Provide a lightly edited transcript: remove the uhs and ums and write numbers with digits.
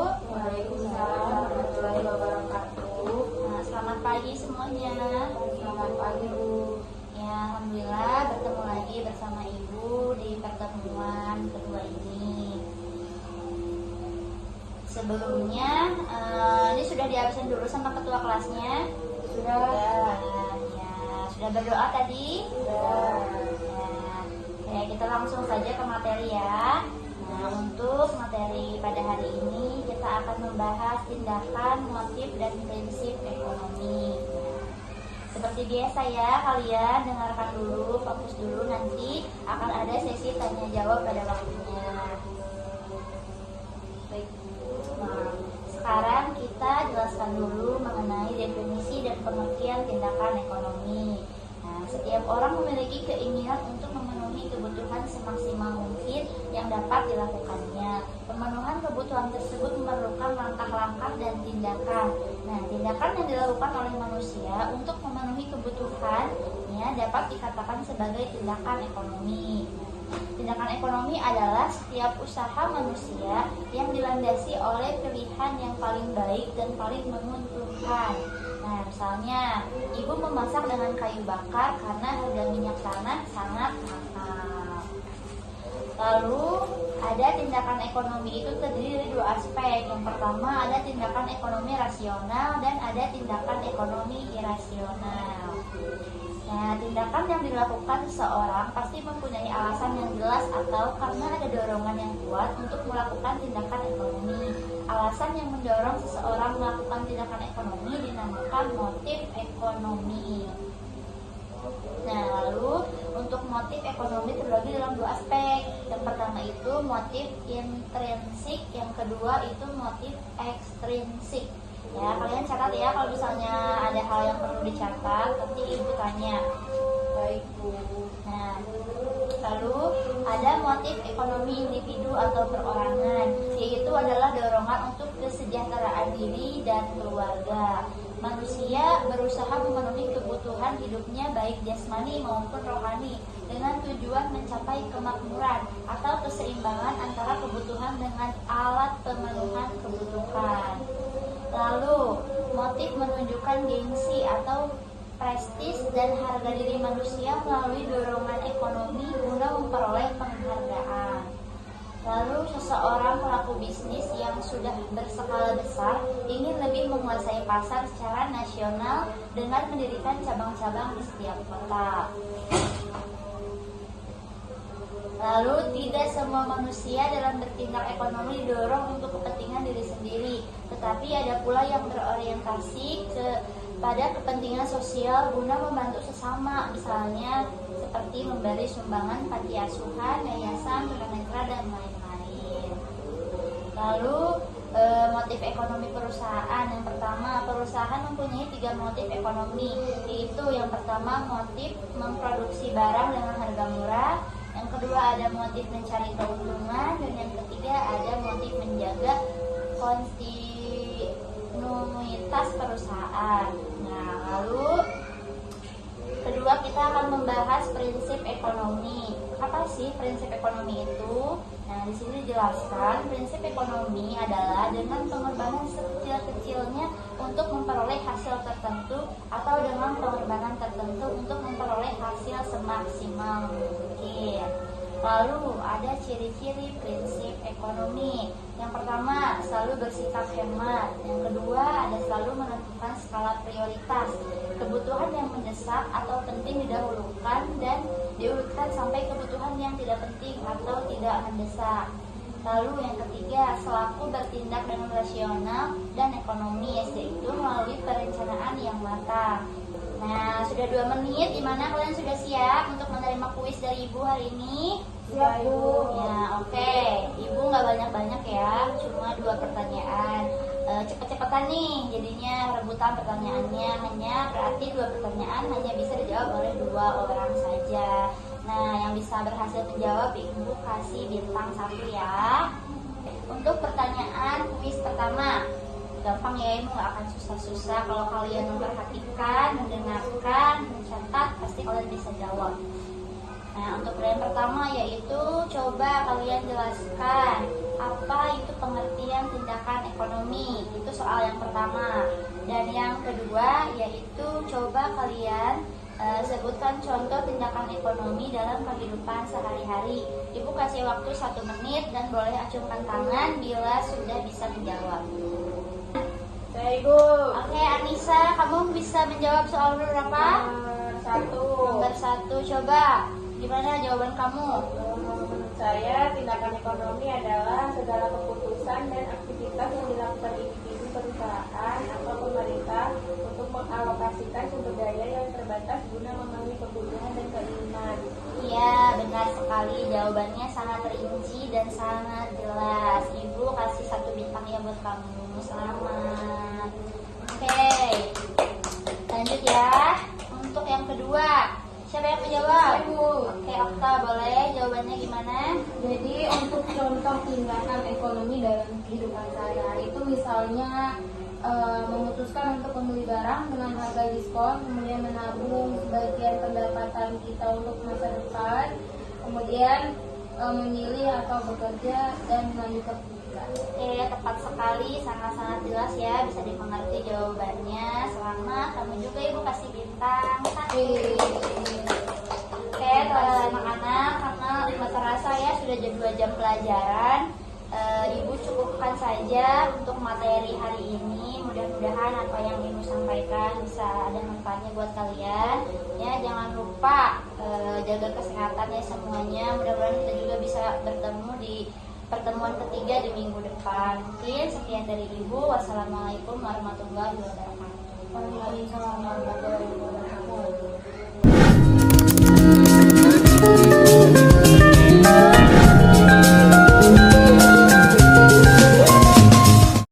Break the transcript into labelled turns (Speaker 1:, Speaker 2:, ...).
Speaker 1: Waalaikumsalam warahmatullahi wabarakatuh.
Speaker 2: Nah, selamat pagi semuanya.
Speaker 1: Selamat pagi, Bu.
Speaker 2: Ya, alhamdulillah bertemu lagi bersama Ibu di pertemuan kedua ini. Sebelumnya, ini sudah dihabisin dulu sama ketua kelasnya.
Speaker 1: Sudah.
Speaker 2: Ya, sudah berdoa tadi.
Speaker 1: Sudah.
Speaker 2: Ya, kita langsung saja ke materi ya. Nah, untuk materi pada hari ini kita akan membahas tindakan, motif, dan prinsip ekonomi. Seperti biasa ya, kalian dengarkan dulu, fokus dulu, nanti akan ada sesi tanya jawab pada waktunya. Baik. Nah, sekarang kita jelaskan dulu mengenai definisi dan pengertian tindakan ekonomi. Nah, setiap orang memiliki keinginan untuk memenuhi kebutuhan semaksimal mungkin yang dapat dilakukannya. Pemenuhan kebutuhan tersebut memerlukan langkah-langkah dan tindakan. Nah, tindakan yang dilakukan oleh manusia untuk memenuhi kebutuhannya dapat dikatakan sebagai tindakan ekonomi. Tindakan ekonomi adalah setiap usaha manusia yang dilandasi oleh pilihan yang paling baik dan paling menguntungkan. Nah, misalnya, ibu memasak dengan kayu bakar karena harga minyak tanah sangat mahal. Lalu, ada tindakan ekonomi itu terdiri dari dua aspek. Yang pertama ada tindakan ekonomi rasional dan ada tindakan ekonomi irasional. Nah, tindakan yang dilakukan seseorang pasti mempunyai alasan yang jelas atau karena ada dorongan yang kuat untuk melakukan tindakan ekonomi. Alasan yang mendorong seseorang melakukan tindakan ekonomi dinamakan motif ekonomi. Nah, lalu untuk motif ekonomi terbagi dalam dua aspek. Yang pertama itu motif intrinsik, yang kedua itu motif ekstrinsik. Ya, kalian catat ya kalau misalnya ada hal yang perlu dicatat, nanti ibu tanya.
Speaker 1: Baik, Bu.
Speaker 2: Nah, lalu ada motif ekonomi individu atau perorangan, yaitu adalah dorongan untuk kesejahteraan diri dan keluarga. Manusia berusaha memenuhi kebutuhan hidupnya baik jasmani maupun rohani dengan tujuan mencapai kemakmuran atau keseimbangan antara kebutuhan dengan alat pemenuhan kebutuhan. Lalu, motif menunjukkan gengsi atau prestis dan harga diri manusia melalui dorongan ekonomi guna memperoleh penghargaan. Lalu, seseorang pelaku bisnis yang sudah berskala besar ingin lebih menguasai pasar secara nasional dengan mendirikan cabang-cabang di setiap kota. Lalu, tidak semua manusia dalam bertindak ekonomi didorong untuk kepentingan diri sendiri, tetapi ada pula yang berorientasi kepada kepentingan sosial guna membantu sesama, misalnya seperti memberi sumbangan panti asuhan, yayasan, tunanetra, dan lain-lain. Lalu, motif ekonomi perusahaan. Yang pertama, perusahaan mempunyai 3 motif ekonomi, yaitu yang pertama motif memproduksi barang dengan harga murah, yang kedua ada motif mencari keuntungan, dan yang ketiga ada motif menjaga kontinuitas perusahaan. Nah, lalu kedua kita akan membahas prinsip ekonomi. Apa sih prinsip ekonomi itu? Nah, di sini dijelaskan prinsip ekonomi adalah dengan pengorbanan sekecil-kecilnya untuk memperoleh hasil tertentu atau dengan pengorbanan tertentu untuk memperoleh hasil semaksimal mungkin. Lalu ada ciri-ciri prinsip ekonomi. Yang pertama, selalu bersikap hemat. Yang kedua, ada selalu menentukan skala prioritas. Kebutuhan yang mendesak atau penting didahulukan dan diurutkan sampai kebutuhan yang tidak penting atau tidak mendesak. Lalu yang ketiga, selaku bertindak dengan rasional dan ekonomis, yaitu melalui perencanaan yang matang. Nah, sudah 2 menit, dimana kalian sudah siap untuk menerima kuis dari Ibu hari ini?
Speaker 1: Siap, Bu.
Speaker 2: Ya, oke. Ibu nggak banyak-banyak ya, cuma 2 pertanyaan. Cepet-cepetan nih, jadinya rebutan pertanyaannya. Hanya berarti 2 pertanyaan hanya bisa dijawab oleh 2 orang saja. Nah, yang bisa berhasil menjawab Ibu kasih bintang 1 ya. Untuk pertanyaan kuis pertama, gampang ya, Ibu nggak akan susah-susah. Kalau kalian memperhatikan, mendengarkan, mencatat, pasti kalian bisa jawab. Nah, untuk yang pertama yaitu coba kalian jelaskan apa itu pengertian tindakan ekonomi. Itu soal yang pertama. Dan yang kedua yaitu coba kalian sebutkan contoh tindakan ekonomi dalam kehidupan sehari-hari. Ibu kasih waktu 1 menit dan boleh acungkan tangan bila sudah bisa menjawab.
Speaker 1: Saya Ibu.
Speaker 2: Oke, Anissa, kamu bisa menjawab soal nomor berapa?
Speaker 1: Nomor 1.
Speaker 2: Nomor 1, coba. Gimana jawaban kamu?
Speaker 1: Menurut saya, tindakan ekonomi adalah segala keputusan dan aktivitas yang dilakukan individu, perusahaan, atau pemerintah untuk mengalokasikan sumber daya yang terbatas guna memenuhi kebutuhan dan keinginan.
Speaker 2: Iya, benar sekali. Jawabannya sangat rinci dan sangat jelas. Ibu kasih 1 bintang ya buat kamu. Selamat. Oke, lanjut ya. Untuk yang kedua, siapa yang menjawab?
Speaker 1: Ibu.
Speaker 2: Oke, Okta, boleh jawabannya gimana?
Speaker 1: Jadi untuk contoh tindakan ekonomi dalam kehidupan sehari-hari itu misalnya memutuskan untuk membeli barang dengan harga diskon, kemudian menabung sebagian pendapatan kita untuk masa depan, kemudian memilih atau bekerja dan melanjutkan pendidikan.
Speaker 2: Oke, tepat sekali, sangat-sangat jelas ya, bisa dimengerti jawabannya. Selamat, kamu juga Ibu kasih bintang 1. Oke, anak-anak, karena terasa ya sudah jadi 2 jam pelajaran, Ibu cukupkan saja untuk materi hari ini. Mudah-mudahan apa yang Ibu sampaikan bisa ada manfaatnya buat kalian. Ya, jangan lupa jaga kesehatan ya semuanya. Mudah-mudahan kita juga bisa bertemu di pertemuan ketiga di minggu depan. Mungkin sekian dari Ibu. Wassalamualaikum warahmatullahi wabarakatuh.